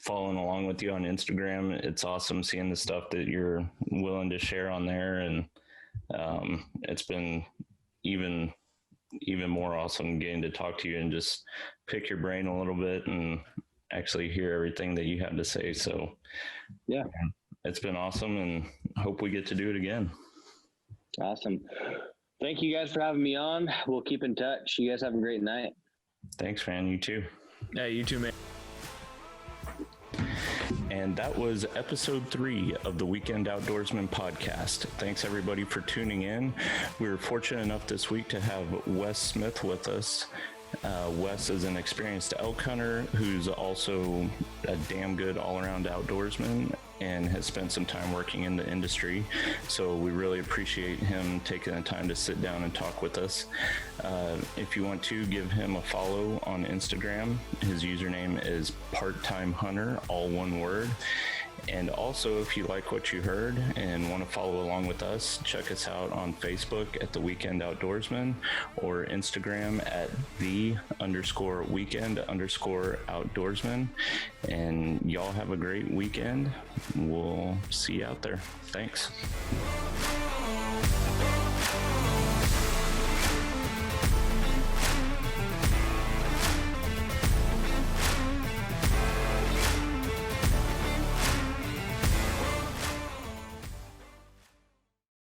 following along with you on Instagram, it's awesome seeing the stuff that you're willing to share on there. And it's been even more awesome getting to talk to you and just pick your brain a little bit and actually hear everything that you have to say. So yeah, it's been awesome, and hope we get to do it again. Awesome. Thank you guys for having me on. We'll keep in touch. You guys have a great night. Thanks, man. You too. Yeah, you too, man. And that was episode 3 of the Weekend Outdoorsman podcast. Thanks everybody for tuning in. We were fortunate enough this week to have Wes Smith with us. Wes is an experienced elk hunter who's also a damn good all-around outdoorsman and has spent some time working in the industry. So we really appreciate him taking the time to sit down and talk with us. If you want to, give him a follow on Instagram. His username is part-time hunter, all one word. And also, if you like what you heard and want to follow along with us, check us out on Facebook at The Weekend Outdoorsman, or Instagram at _weekend_outdoorsman. And y'all have a great weekend. We'll see you out there. Thanks.